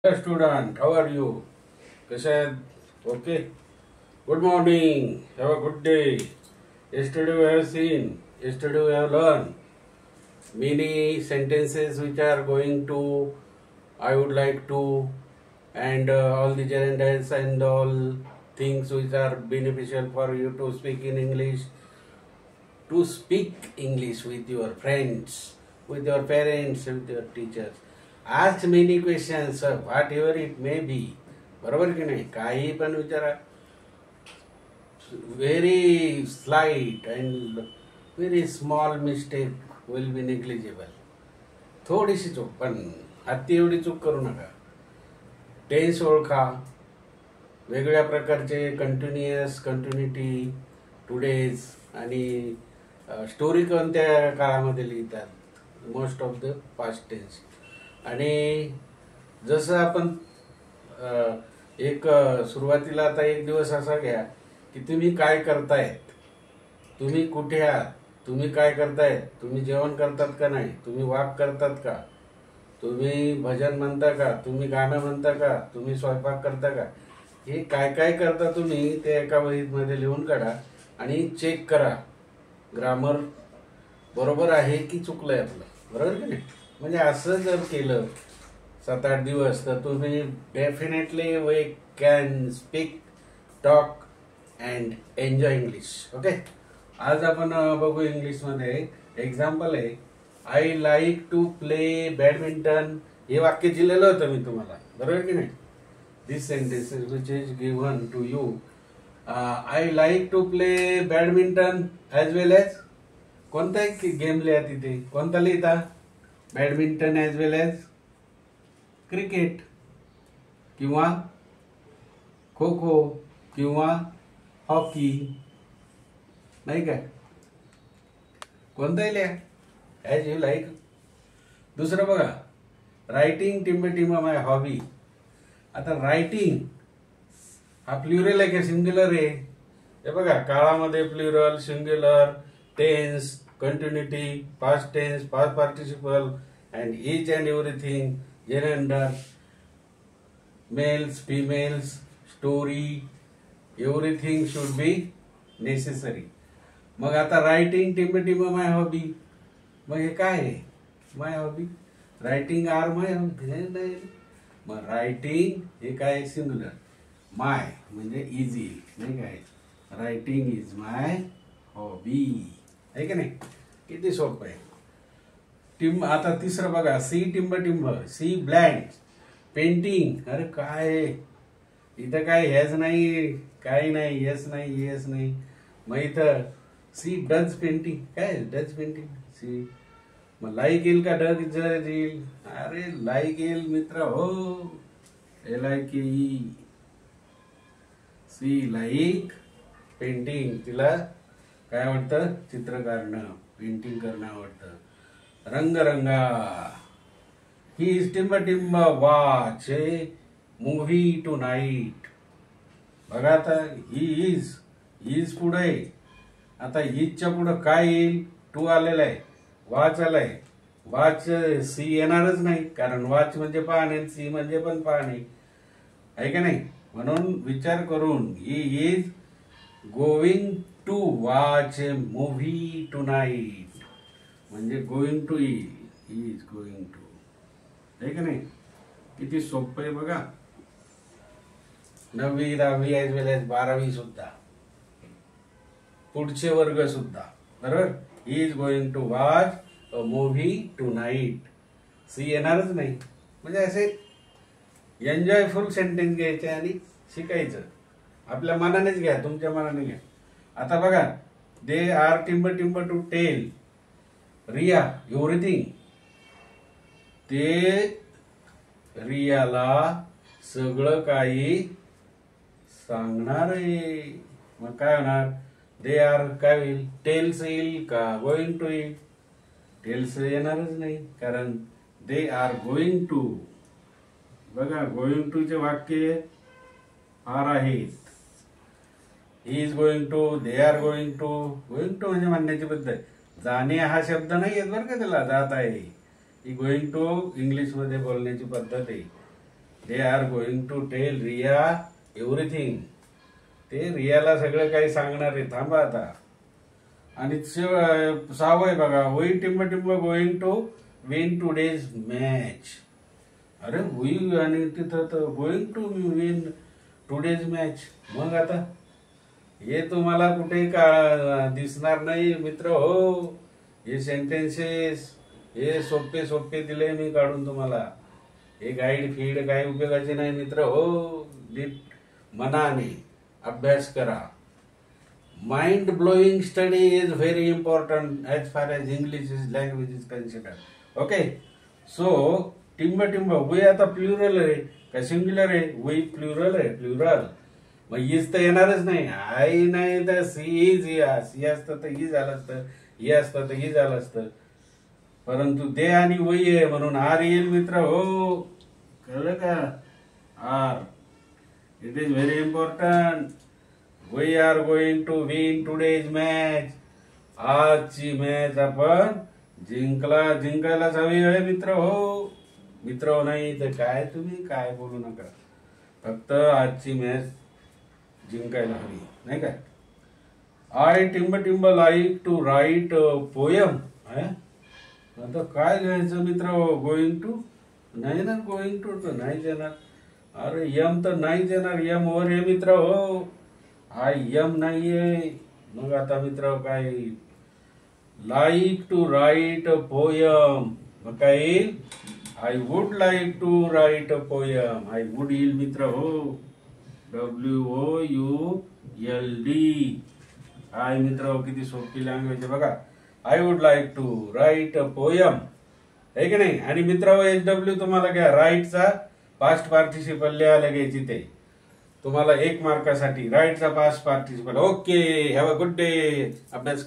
Hello student, how are you? कसे आहेत? Okay. Good morning. Have a good day. Yesterday we have seen, yesterday we have learned many sentences which are going to, I would like to, and all the gerunds and all things which are beneficial for you to speak in English, to speak English with your friends, with your parents, with your teachers. Ask many questions, whatever it may be. बरोबर की नाही? काही पण विचारा. Very slight and very small mistake will be negligible. थोडीशी चूक, पण अति एवढी चूक करू नका. टेन्स ओळखा, वेगळ्या प्रकारचे कंटिन्युअस, कंटिन्युटी, टुडेज आणि स्टोरी कोणत्या काळामध्ये लिहितात, most of the past tense. आणि जसं आपण एक सुरुवातीला आता एक दिवस असा घ्या की तुम्ही काय करतायत, तुम्ही कुठे आहात, तुम्ही काय करतायत, तुम्ही जेवण करतात का नाही, तुम्ही वॉक करतात का, तुम्ही भजन म्हणता का, तुम्ही गाणं म्हणता का, तुम्ही स्वयंपाक करता का, हे काय काय करता तुम्ही ते एका वहीमध्ये लिहून काढा आणि चेक करा ग्रामर बरोबर आहे की चुकलंय आपलं. बरोबर की नाही? म्हणजे असं जर केलं 7-8 दिवस तर तुम्ही definitely we can speak, talk and enjoy English. Okay. आज आपण बघू इंग्लिशमध्ये एक्झाम्पल आहे. I like to play badminton. हे वाक्य दिलेलं होतं मी तुम्हाला. बरोबर की नाही? This sentence which is given to you. I like to play badminton as well as. कोणता एक गेम लिहा तिथे. कोणता लिहिता? Badminton as well as cricket किंवा खो खो किंवा हॉकी, नाही काय? कोणताही लिहा ॲज यू लाईक. दुसरं बघा, रायटिंग टिंब माय हॉबी. आता रायटिंग हा प्लुरल आहे का सिंग्युलर आहे? हे बघा, काळामध्ये plural, singular, tense, continuity, past tense, past participle and each and everything, gender, males, females, story, everything should be necessary. मग आता रायटिंग टिंब माय हॉबी, मग हे काय आहे? माय हॉबी, रायटिंग आर माय हॉबी. मग रायटिंग हे काय? सिंग्युलर. माय म्हणजे इझी, नाही काय? रायटिंग इज माय हॉबी, आहे की नाही? किती सोपं आहे. टिंब. आता तिसरं बघा, सी टिंब, सी ब्लँक, पेंटिंग. अरे काय इथं काय हेच नाही, काही नाही, येस नाही, येस नाही. मग इथं सी डज पेंटिंग. काय डज पेंटिंग? सी. मग लाईक येईल का डग जज येईल? अरे लाईक येईल मित्र हो. LIKE. She like painting. तिला काय आवडतं? चित्र काढणं, पेंटिंग करणं आवडतं. रंगरंगा. ही इज टिंब watch a movie tonight. बघा आता, ही इज पुढे. आता इजच्या पुढं काय येईल? टू आलेला आहे, वॉच आलाय. वॉच सी येणारच नाही, कारण वॉच म्हणजे पाहणे, सी म्हणजे पण पाहणे, आहे का नाही? म्हणून विचार करून, he is going to watch a movie tonight. म्हणजे गोइंग टू येईल, ही इज गोइंग टू, आहे का नाही? किती सोपं आहे बघा. 9वी 10वी ॲज वेल ॲज 12वी सुद्धा, पुढचे वर्ग सुद्धा. बरोबर. He is going to watch a movie tonight. सी येणारच नाही. म्हणजे असे एन्जॉयफुल सेंटेन्स घ्यायचे आणि शिकायचं. आपल्या मनानेच घ्या, तुमच्या मनाने घ्या. आता बघा, दे आर टिंब टू टेल रिया एव्हरीथिंग. ते रियाला सगळं काही सांगणार आहे. मग काय होणार? दे आर काय होईल? टेल्स येईल का गोइंग टू येईल? टेल्स येणारच नाही, कारण दे आर गोइंग टू. बघा, गोइंग टू चे वाक्य फार आहेत. He is going to, they are going to. Going to म्हणजे म्हणण्याची पद्धत. जाणे हा शब्द नाही येत बरं का त्याला, जात आहे. ही गोइंग टू इंग्लिश मध्ये बोलण्याची पद्धत आहे. They are going to tell Riya everything. ते रियाला सगळं काही सांगणार आहे. थांबा आता. आणि 6वं बघा, वी टिंब टिंब going to win today's match. अरे वी आणि तिथं तर going to win today's match. मग आता हे तुम्हाला कुठे दिसणार नाही मित्र हो. हे सेंटेन्सेस हे सोपे सोपे दिले मी काढून तुम्हाला. हे गाईड फीड काही उपयोगाचे नाही मित्र हो. मनाने अभ्यास करा. Mind blowing study is very important as far as English is language is consider. Okay. So टिंब टिंब वी आता प्लुरल आहे का सिंग्युलर आहे? वी प्लुरल आहे. प्लुरल मग हीच तर येणारच नाही. आई नाही तर सी इज सी असतं तर ही झालं असतं. ही असतं तर ही झालं असतं. परंतु दे आणि वही आहे म्हणून आर येईल मित्र हो. कळलं का? आर. It is very important. We are going to win today's match. आजची मॅच आपण जिंकायलाच हवी आहे मित्र हो. मित्र नाही तर काय तुम्ही काय बोलू नका. फक्त आजची मॅच जिंकायला हवी नाही का? आय टिंब टिंब लाईक टू राईट पोयम. आता काय लिहायचं मित्र? गोइंग टू नाही ना. गोइंग टू तर नाही येणार. अरे यम तर नाही येणार. यम वर आहे मित्र हो. आय यम नाहीये. मग आता मित्र काय? Like to write poem. मग काय येईल? I would like to write a poem. I would येईल मित्र हो. WOULD. आय मित्र किती सोपी लँग्वेज आहे बघा. I would like to write a poem आहे की नाही? आणि मित्र SW तुम्हाला काय राईटचा पास्ट पार्टिसिपल लिहायला घ्यायची ते तुम्हाला 1 मार्कासाठी राईटचा past participle. Okay. Have a good day. अभ्यास